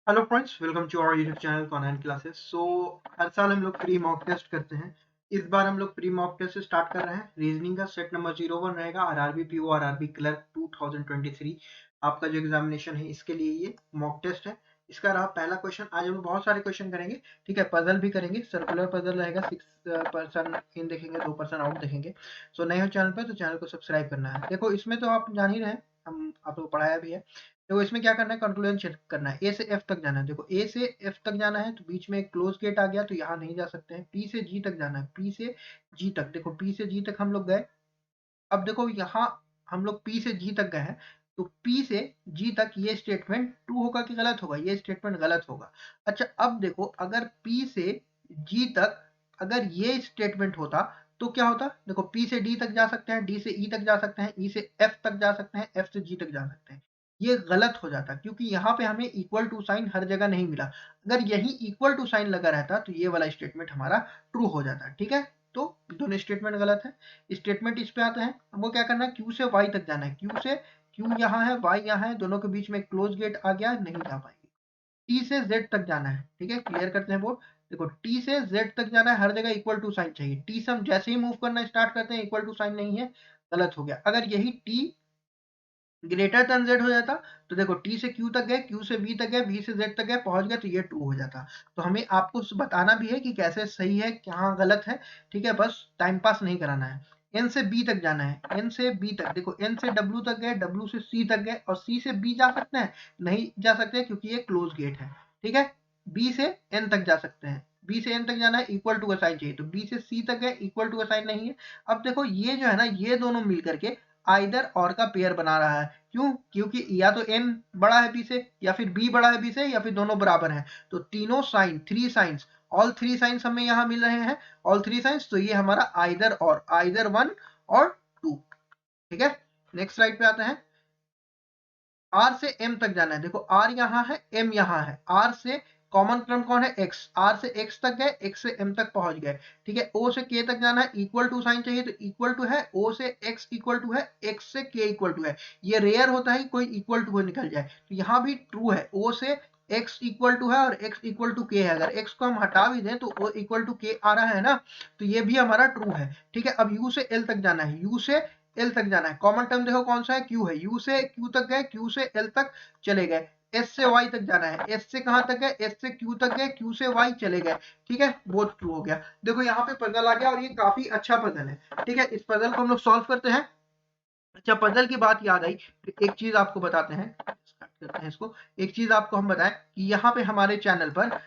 Hello friends, welcome to our YouTube channel convent classes. हर साल हम लोग प्री मॉक टेस्ट करते हैं। इस बार हम लोग प्री मॉक टेस्ट स्टार्ट कर रहे हैं। रीजनिंग का सेट नंबर 01 रहेगा। आरआरबी पीओ आरआरबी क्लर्क 2023 आपका जो एग्जामिनेशन है, इसके लिए ये मॉक टेस्ट है। इसका रहा पहला क्वेश्चन। आज हम लोग बहुत सारे क्वेश्चन करेंगे, ठीक है। पजल भी करेंगे, सर्कुलर पजल रहेगा। 6% इन देखेंगे, 2% आउट देखेंगे। नए हो चैनल पर तो चैनल को सब्सक्राइब करना है। देखो, इसमें तो आप जान ही रहे हैं, हम आप लोग पढ़ाया भी है। तो इसमें क्या करना है, कंक्लूजन चेक करना है। ए से एफ तक जाना है। देखो, ए से एफ तक जाना है तो बीच में एक क्लोज गेट आ गया, तो यहाँ नहीं जा सकते हैं। पी से जी तक जाना है। पी से जी तक, देखो पी से जी तक हम लोग गए। अब देखो, यहाँ हम लोग पी से जी तक गए हैं, तो पी से जी तक ये स्टेटमेंट ट्रू होगा कि गलत होगा? ये स्टेटमेंट गलत होगा। अच्छा, अब देखो, अगर पी से जी तक अगर ये स्टेटमेंट होता तो क्या होता? देखो, पी से डी तक जा सकते हैं, डी से ई तक जा सकते हैं, ई से एफ तक जा सकते हैं, एफ से जी तक जा सकते हैं। ये गलत हो जाता, क्योंकि यहाँ पे हमें इक्वल टू साइन हर जगह नहीं मिला। अगर यही इक्वल टू साइन लगा रहता तो ये वाला स्टेटमेंट हमारा ट्रू हो जाता, ठीक है। तो दोनों स्टेटमेंट गलत है। स्टेटमेंट इस पे आते हैं। हमको क्या करना है, क्यू से वाई तक जाना है। क्यू यहाँ है, वाई यहाँ है, दोनों के बीच में क्लोज गेट आ गया, नहीं जा पाएंगे। टी से जेड तक जाना है, ठीक है। क्लियर करते हैं बोर्ड। देखो, टी से जेड तक जाना है, हर जगह इक्वल टू साइन चाहिए। टी से हम जैसे ही मूव करना स्टार्ट करते हैं, इक्वल टू साइन नहीं है, गलत हो गया। अगर यही टी ग्रेटर देन जेड हो जाता तो देखो, टी से क्यू तक गए, क्यू से वी तक गए, वी से जेड तक गए, पहुंच गए, तो ये ट्रू हो जाता। तो हमें आपको बताना भी है कि कैसे सही है, कहाँ गलत है, ठीक है। बस टाइम पास नहीं कराना है। एन से बी तक जाना है। एन से बी तक, देखो एन से डब्ल्यू तक गए, डब्ल्यू से सी तक गए, और सी से बी जा सकते हैं? नहीं जा सकते, क्योंकि ये क्लोज गेट है, ठीक है। बी से एन तक जा सकते हैं। बी से एन तक जाना है, इक्वल टू का साइन चाहिए, तो बी से सी तक गए, इक्वल टू का साइन नहीं है। अब देखो, ये जो है ना, ये दोनों मिल करके आइदर और का पेयर बना रहा है। क्यों? क्योंकि या तो n बड़ा है b से, या फिर b बड़ा है b से, या फिर दोनों बराबर हैं। तो तीनों sine, three sines, all three sines हमें यहाँ मिल रहे हैं, ऑल थ्री साइंस। तो ये हमारा आइदर और, आइदर 1 और 2, ठीक है। नेक्स्ट स्लाइड पे आते हैं। R से M तक जाना है। देखो, R यहाँ है, M यहाँ है। R से कॉमन टर्म कौन है? X। R से X तक गए, X से M तक पहुंच गए, ठीक है। O से K तक जाना है, इक्वल टू साइन चाहिए, तो इक्वल टू है, O से X इक्वल टू है, X से K इक्वल टू है। ये रेयर होता है कोई इक्वल टू निकल जाए, तो यहाँ भी ट्रू है। O से x इक्वल टू है और x इक्वल टू के है। अगर x को हम हटा भी दें तो o इक्वल टू के आ रहा है ना, तो ये भी हमारा ट्रू है, ठीक है। अब u से l तक जाना है। u से एल तक जाना है। कॉमन टर्म देखो कौन सा है? क्यू है। यू से क्यू तक गए, क्यू से एल तक चले गए। एस से वाई तक जाना है। एस से कहां तक गए? एस से क्यू तक गए, क्यू से वाई चले गए, ठीक है। बहुत ट्रू हो गया। देखो, यहाँ पे पजल आ गया, और ये काफी अच्छा पजल है, ठीक है। इस पजल को हम लोग सॉल्व करते हैं। अच्छा, पजल की बात याद आई, एक चीज आपको बताते हैं, करते हैं इसको। एक चीज आपको हम बताएं कि यहाँ पे हमारे चैनल पर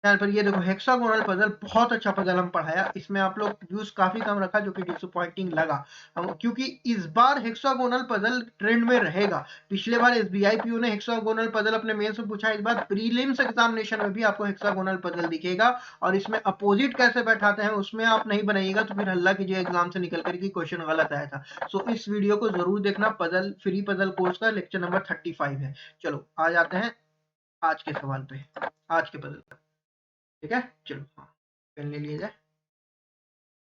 ये देखो, हेक्सागोनल पजल, बहुत अच्छा पजल हम पढ़ाया। इसमें आप लोग व्यूज काफी कम रखा, जो कि डिसअपॉइंटिंग लगा हम, क्योंकि इस बार हेक्सागोनल पजल ट्रेंड में रहेगा। पिछले बार एसबीआई पीओ ने हेक्सागोनल पजल अपने मेंस में पूछा, इस बार प्रीलिम्स एग्जामिनेशन में भी आपको हेक्सागोनल पजल दिखेगा। और इसमें अपोजिट कैसे बैठाते हैं उसमें आप नहीं बनाइएगा, तो फिर हल्ला कीजिए एग्जाम से निकल कर कि क्वेश्चन गलत आया था। इस वीडियो को जरूर देखना। पजल फ्री पजल कोर्स का लेक्चर नंबर 35 है। चलो आ जाते हैं आज के सवाल पे, आज के पजल पर, ठीक है। चलो, हाँ, पेन ले लिया जाए।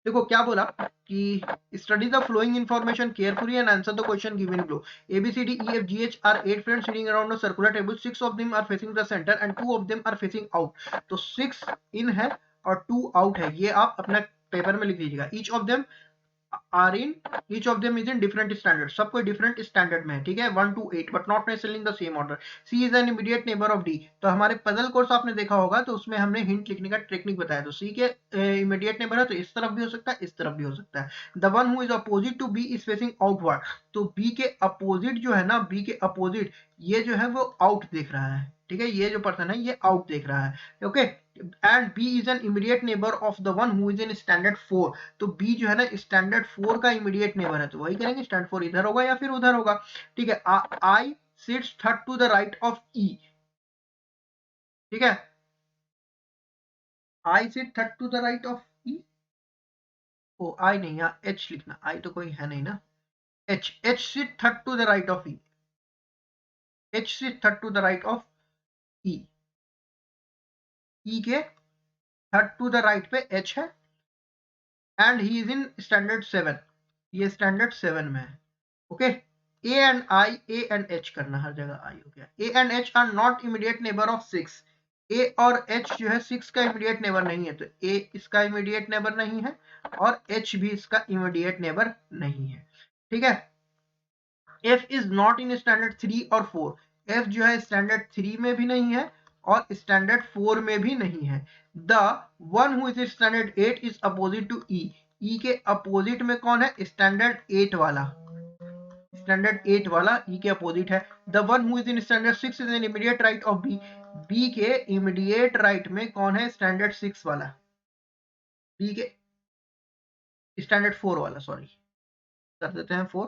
देखो क्या बोला कि study the following information carefully and answer the question given below. A B C D E F G H are 8 friends sitting around a circular table. 6 of them are facing the centre and 2 of them are facing out. तो 6 इन है और 2 out है, ये आप अपना paper में लिख लीजिएगा। Each of them are in each of them is in different standard, सब कोई different standard में है, ठीक है। 1 to 8 but not necessarily in the same order. C is an immediate neighbor of D। तो हमारे पजल कोर्स आपने देखा होगा, तो उसमें हमने हिंट लिखने का टेक्निक बताया। तो C के इमीडिएट नेबर है, तो इस तरफ भी हो सकता है, इस तरफ भी हो सकता है। The one who is opposite to B is facing outward। तो B के अपोजिट जो है ना, B के अपोजिट ये जो है वो आउट देख रहा है, ठीक है। ये जो पर्सन है ये आउट देख रहा है, okay. And B is an immediate neighbor of the one who is in standard 4। तो बी जो है ना, स्टैंडर्ड 4 का इमीडिएट नेबर है, तो वही करेंगे, स्टैंडर्ड 4 इधर होगा या फिर उधर होगा, ठीक है। I sits third to the right of E, ठीक है। I sit third to the right of E. Oh I नहीं, यहाँ एच लिखना, आई तो कोई है नहीं ना। H, H sit third to the right of E. H sit third to the right of E. E के थर्ड टू द राइट पे एच है, and he is in standard 7। ये स्टैंडर्ड 7 में है, okay. A and I, A and H करना, हर जगह I हो गया। A and H are not immediate neighbour of 6। A और एच जो है 6 का इमीडिएट नेबर नहीं है, तो ए इसका इमीडिएट नेबर नहीं है और एच भी इसका इमीडिएट नेबर नहीं है। ठीक है। F is not in standard 3 और 4। एफ जो है स्टैंडर्ड 3 में भी नहीं है और स्टैंडर्ड 4 में भी नहीं है। The one who is standard 8 is opposite to E. E के अपोजिट में कौन है? स्टैंडर्ड 8 वाला। स्टैंडर्ड 8 वाला ई के अपोजिट है। The one who is in standard 6 is an immediate right of B. B के इमीडिएट राइट में कौन है? स्टैंडर्ड 6 वाला। बी के स्टैंडर्ड 4 वाला, सॉरी कर देते हैं 4।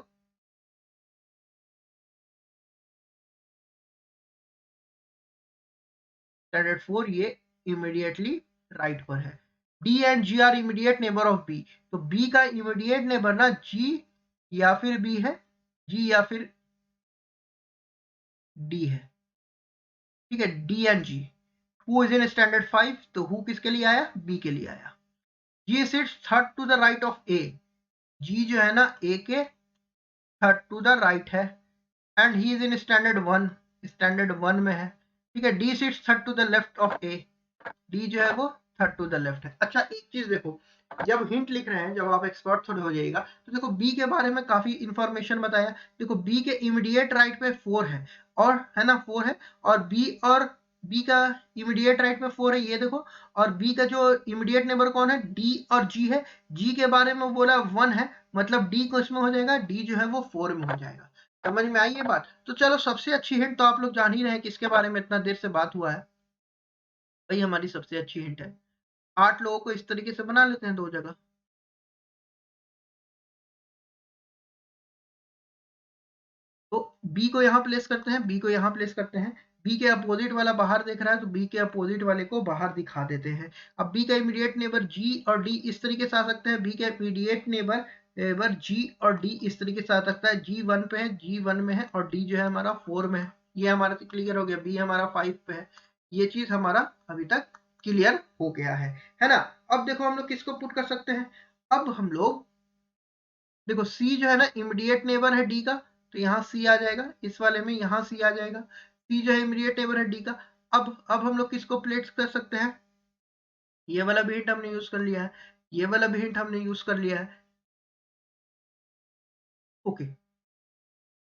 स्टैंडर्ड 4 ये इमीडिएटली राइट पर है। D and G are immediate neighbour of B. तो बी का इमीडिएट नेबर ना जी या फिर बी है, जी या फिर डी है। ठीक है, D and G. Who is in standard 5, तो हु किसके लिए आया? बी के लिए आया। G sits third to the right of A. G जो है ना ए के थर्ड टू द राइट है and he is in standard 1, standard 1 में है। ठीक है, D sits third to the left of A. D जो है वो थर्ड टू द लेफ्ट है। अच्छा एक चीज देखो, जब हिंट लिख रहे हैं, जब आप एक्सपर्ट थोड़े हो जाइएगा, तो देखो बी के बारे में काफी इंफॉर्मेशन बताया। देखो बी के इमीडिएट राइट पे 4 है और है ना 4 है, और बी का इमीडिएट राइट में 4 है, ये देखो। और बी का जो इमीडिएट नेबर कौन है? डी और जी है। जी के बारे में बोला 1 है, मतलब डी को इसमें हो जाएगा, डी जो है वो 4 में हो जाएगा। समझ में आई ये बात? तो चलो सबसे अच्छी हिंट तो आप लोग जान ही रहे हैं किसके बारे में इतना देर से बात हुआ है। वही हमारी सबसे अच्छी हिंट है। 8 लोगों को इस तरीके से बना लेते हैं 2 जगह। तो बी को यहाँ प्लेस करते हैं, बी को यहाँ प्लेस करते हैं। बी के अपोजिट वाला बाहर देख रहा है, तो बी के अपोजिट वाले को बाहर दिखा देते हैं। अब बी का इमीडिएट नेबर जी और डी इस तरीके से आ सकते हैं। बी का इमीडिएट नेबर जी और डी इस तरीके से आ सकता है। जी 1 पे है, जी 1 में है, और डी जो है हमारा 4 में है। ये हमारा तो क्लियर हो गया। बी हमारा 5 पे है। ये चीज हमारा अभी तक क्लियर हो गया है ना। अब देखो हम लोग किसको पुट कर सकते हैं। अब हम लोग देखो सी जो है ना इमीडिएट नेबर है डी का, तो यहाँ सी आ जाएगा। इस वाले में यहाँ सी आ जाएगा। सी जो है इमीडिएट नेबर है डी का। अब हम लोग किसको प्लेस कर सकते हैं? ये वाला भी हिंट हमने यूज कर लिया है, ये वाला भी हिंट हमने यूज कर लिया है। ओके,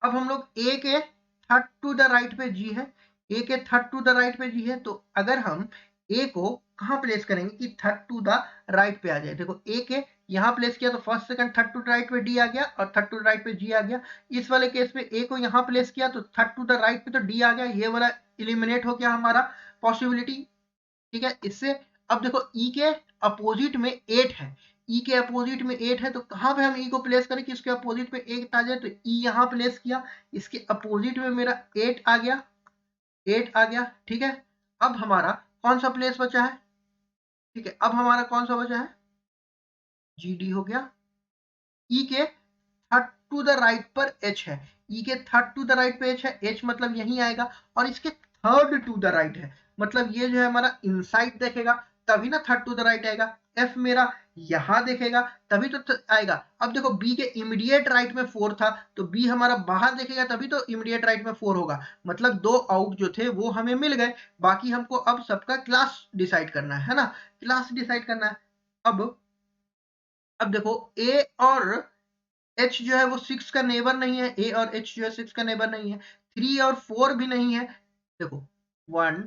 अब हम लोग ए के थर्ड टू द राइट पे जी है, ए के थर्ड टू द राइट पे जी है, तो अगर हम ए को कहाँ प्लेस करेंगे कि थर्ड टू द राइट पे आ जाए। देखो ए के यहाँ प्लेस किया तो first second third to the right पे डी आ गया और थर्ड टू द राइट पे जी आ गया। इस वाले केस में ए को यहाँ प्लेस किया तो थर्ड टू द राइट पे तो डी आ गया, ये वाला इलिमिनेट हो गया हमारा पॉसिबिलिटी। ठीक है, इससे अब देखो ई के अपोजिट में 8 है, ई के अपोजिट में 8 है, तो कहां पे हम ई को प्लेस करें कि उसके अपोजिट पे 8 आ जाए, तो ई यहां प्लेस किया, इसके अपोजिट में मेरा 8 आ गया, 8 आ गया। ठीक है, अब हमारा कौन सा प्लेस बचा है? ठीक है, अब हमारा कौन सा बचा है? जी डी हो गया। ई के थर्ड टू द राइट पर एच है, ई के थर्ड टू द राइट पे एच है, एच मतलब यही आएगा, और इसके थर्ड टू द राइट है, मतलब ये जो है हमारा इनसाइड देखेगा तभी ना थर्ड टू द राइट आएगा। एफ मेरा यहां देखेगा तभी तो आएगा। अब देखो बी के इमीडिएट राइट में 4 था, तो बी हमारा बाहर देखेगा तभी तो इमीडिएट राइट में 4 होगा, मतलब 2 आउट जो थे वो हमें मिल गए। बाकी हमको अब सबका क्लास डिसाइड करना है ना, क्लास डिसाइड करना है। अब देखो ए और एच जो है वो 6 का नेबर नहीं है, ए और एच जो है 6 का नेबर नहीं है, 3 और 4 भी नहीं है। देखो 1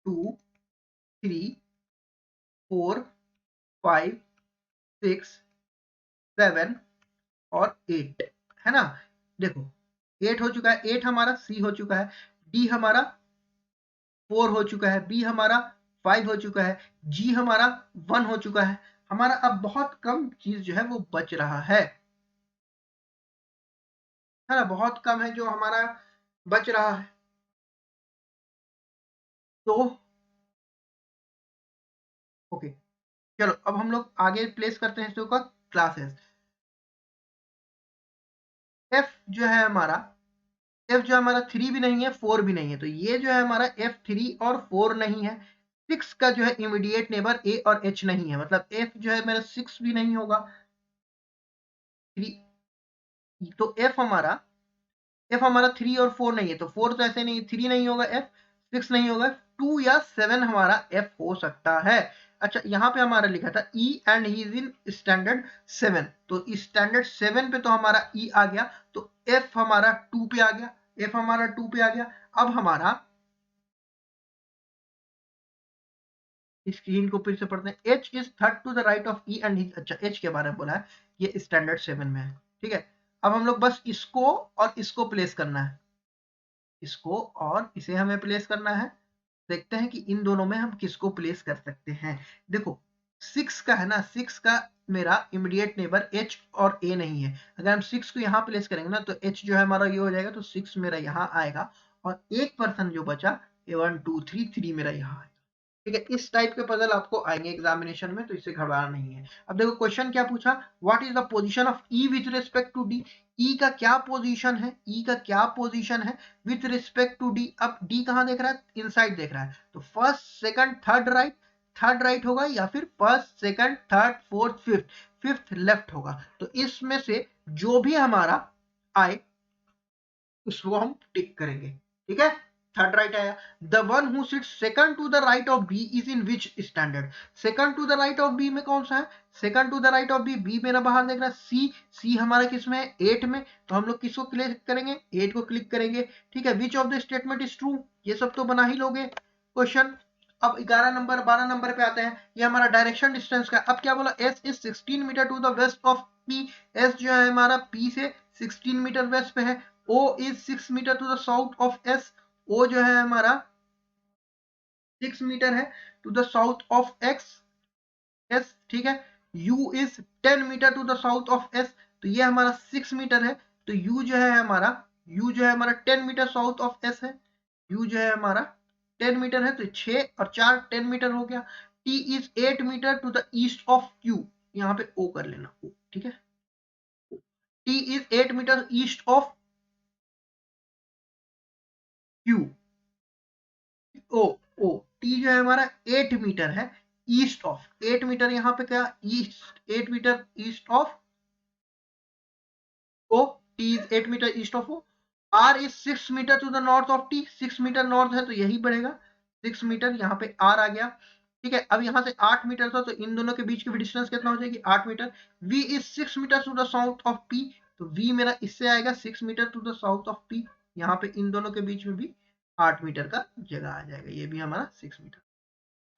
2 3 4 5 6 7 और 8 है ना। देखो 8 हो चुका है, 8 हमारा सी हो चुका है, डी हमारा 4 हो चुका है, बी हमारा 5 हो चुका है, जी हमारा 1 हो चुका है। हमारा अब बहुत कम चीज जो है वो बच रहा है ना, बहुत कम है जो हमारा बच रहा है। तो ओके, चलो अब हम लोग आगे प्लेस करते हैं इसका क्लासेस। एफ जो है हमारा, एफ जो हमारा 3 भी नहीं है 4 भी नहीं है, तो ये जो है हमारा एफ 3 और 4 नहीं है। 6 का जो है इमीडिएट नेबर ए और एच नहीं है, मतलब एफ जो है मेरा 6 भी नहीं होगा, 3। तो एफ हमारा एफ हमारा 3 और 4 नहीं है, तो 4 तो ऐसे नहीं, 3 नहीं होगा एफ, 6 नहीं होगा, 2 या 7 हमारा एफ हो सकता है। अच्छा, यहाँ पे हमारा लिखा था ई and he is in standard 7, तो स्टैंडर्ड 7 पे तो हमारा ई आ गया, तो एफ हमारा 2 पे आ गया, एफ हमारा 2 पे आ गया। अब हमारा स्क्रीन को फिर से पढ़ते हैं। H is third to the right of E and he, अच्छा एच के बारे में बोला है, ये स्टैंडर्ड 7 में है, ठीक है। अब हम लोग बस इसको और इसको प्लेस करना है, इसको और इसे हमें प्लेस करना है। देखते हैं कि इन दोनों में हम किसको प्लेस कर सकते हैं। देखो 6 का है ना, 6 का मेरा इमीडिएट नेबर एच और ए नहीं है, अगर हम 6 को यहाँ प्लेस करेंगे ना तो एच जो है हमारा ये हो जाएगा, तो 6 मेरा यहाँ आएगा, और एक पर्सन जो बचा 1 2 3 3 मेरा यहाँ आएगा, ठीक है। इस टाइप के पजल आपको आएंगे एग्जामिनेशन में, तो इससे घबराना नहीं है। अब देखो क्वेश्चन क्या पूछा, what is the position of E with respect to D, E का क्या पोजीशन है, ई का क्या पोजीशन है विथ रिस्पेक्ट टू डी। अब डी कहां देख रहा है, इनसाइड देख रहा है, तो first second third right, third right होगा, या फिर first second third fourth fifth, fifth left होगा। तो इसमें से जो भी हमारा आए उसको हम टिक करेंगे, ठीक है। थर्ड राइट आया। The one who sits second to the right of B is in which standard, second to the right of B में कौन सा है, second to the right of B, B मेरा बाहर देख रहा है, सी, सी हमारा किस में है, 8 में, तो हम लोग किसको क्लिक करेंगे, 8 को क्लिक करेंगे, ठीक है। विच of the statement is true, ये सब तो बना ही लोगे क्वेश्चन। अब 11 नंबर 12 नंबर पे आते हैं, ये हमारा डायरेक्शन डिस्टेंस का। अब क्या बोला, S is 16 metre to the west of P, S जो है हमारा पी से 16 मीटर वेस्ट पे है। O is 6 metre to the south of S, O जो है हमारा 6 मीटर है to the south of X, S, ठीक है। U is 10 metre to the south of S, तो ये हमारा 6 मीटर है, तो U जो है हमारा, U जो है हमारा 10 मीटर साउथ ऑफ S है, U जो है हमारा 10 मीटर है, तो 6 और 4 10 मीटर हो गया। T is 8 metre to the east of Q, यहाँ पे O कर लेना, O, ठीक है। T is 8 metre east of Q, O, O, T जो है हमारा 8 मीटर है ईस्ट ऑफ, 8 मीटर यहाँ पे क्या, east, 8 metre east of O, T is 8 metre east of O. R is 6 metre to the north of T, 6 metre north है तो यही बढ़ेगा, 6 मीटर, यहाँ पे आर आ गया, ठीक है। अब यहाँ से 8 मीटर था, तो इन दोनों के बीच की डिस्टेंस कितना हो जाएगी, 8 metre. V is 6 metre to the south of P, तो वी मेरा इससे आएगा 6 metre to the south of P, यहाँ पे इन दोनों के बीच में भी 8 मीटर का जगह आ जाएगा, ये भी हमारा 6 मीटर।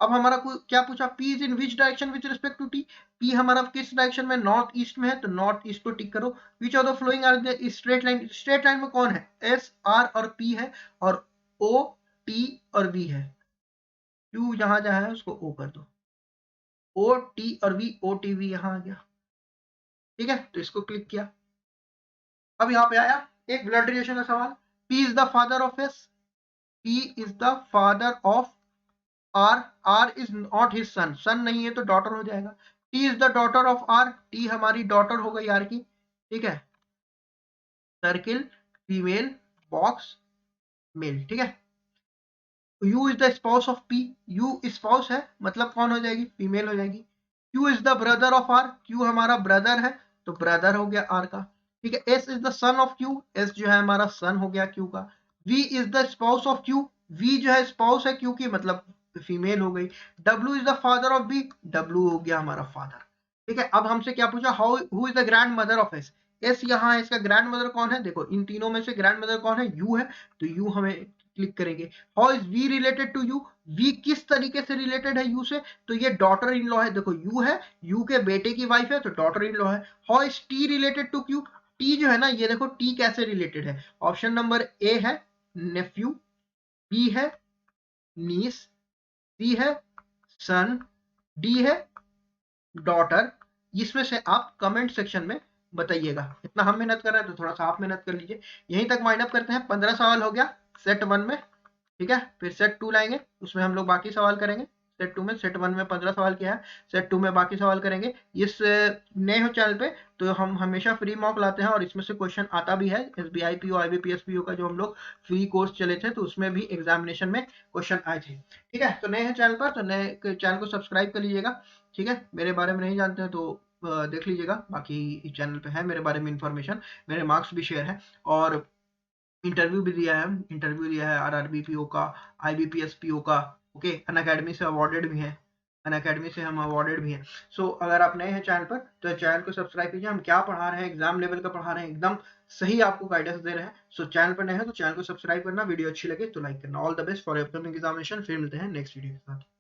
अब हमारा क्या पूछा, P is in which direction which respect to T, P हमारा किस डायरेक्शन में, नॉर्थ ईस्ट में है, तो नॉर्थ ईस्ट को टिक करो। Which of the following are the straight line, straight line में कौन है, S R और P है, और O T और V है, Q जहां जहां है उसको O कर दो, O T और V, O T V यहाँ आ गया, ठीक है, तो इसको क्लिक किया। अब यहाँ पे आया एक ब्लड रिलेशन का सवाल, P is the father of S, P is the father of R, R is not his son, son नहीं है तो डॉटर हो जाएगा। T is the daughter of R, T हमारी डॉटर हो गई R की, ठीक है। सर्किल, फीमेल, बॉक्स, मेल, ठीक है। U is the spouse of P, U spouse है मतलब कौन हो जाएगी, फीमेल हो जाएगी। Q is the brother of R, Q हमारा ब्रदर है तो ब्रदर हो गया R का, ठीक है। S is the son of Q, S जो है हमारा सन हो गया Q का। V is the spouse of Q, V जो है स्पाउस है Q की, मतलब फीमेल हो गई। W is the father of B, W हो गया हमारा फादर, ठीक है। अब हमसे क्या पूछा, how who is the grand mother of S, S यहाँ है, इसका ग्रैंड मदर कौन है, देखो इन तीनों में से ग्रैंड मदर कौन है, U है, तो U हमें क्लिक करेंगे। How is V related to U, V किस तरीके से रिलेटेड है U से, तो ये डॉटर इन लॉ है, देखो U है, U के बेटे की वाइफ है तो डॉटर इन लॉ है। How is T related to Q, T जो है ना, ये देखो T कैसे रिलेटेड है, ऑप्शन नंबर A है नेफ्यू, B है नीस, C है सन, D है डॉटर। इसमें से आप कमेंट सेक्शन में बताइएगा, इतना हम मेहनत कर रहे हैं तो थोड़ा सा आप मेहनत कर लीजिए। यहीं तक वाइंड अप करते हैं, 15 सवाल हो गया सेट 1 में, ठीक है। फिर सेट 2 लाएंगे, उसमें हम लोग बाकी सवाल करेंगे। सेट 2 में, सेट 1 में 15 सवाल किया है, सेट 2 में बाकी सवाल करेंगे। इस नए हो चैनल पे तो हम हमेशा फ्री मॉक लाते हैं, और इसमें से क्वेश्चन आता भी है, SBI PO IBPS PO का जो हम लोग फ्री कोर्स चले थे तो उसमें भी एग्जामिनेशन में क्वेश्चन आए थे, ठीक है। तो नए हैं चैनल पर तो नए चैनल को सब्सक्राइब कर लीजिएगा, ठीक है। मेरे बारे में नहीं जानते हैं तो देख लीजिएगा, बाकी चैनल पे है मेरे बारे में इंफॉर्मेशन, मेरे मार्क्स भी शेयर है। और इंटरव्यू भी दिया है, इंटरव्यू दिया है आरआरबी पीओ का, आईबीपीएस पीओ का। ओके, अनअकैडमी से अवॉर्डेड भी हैं, अनअकैडमी से हम अवॉर्डेड भी हैं। सो अगर आप नए हैं चैनल पर तो चैनल को सब्सक्राइब कीजिए। हम क्या पढ़ा रहे हैं, एग्जाम लेवल का पढ़ा रहे हैं, एकदम सही आपको गाइडेंस दे रहे हैं। सो चैनल पर नए हैं तो चैनल को सब्सक्राइब करना, वीडियो अच्छी लगे तो लाइक करना। All the best for upcoming examination. फिर मिलते हैं नेक्स्ट वीडियो के साथ।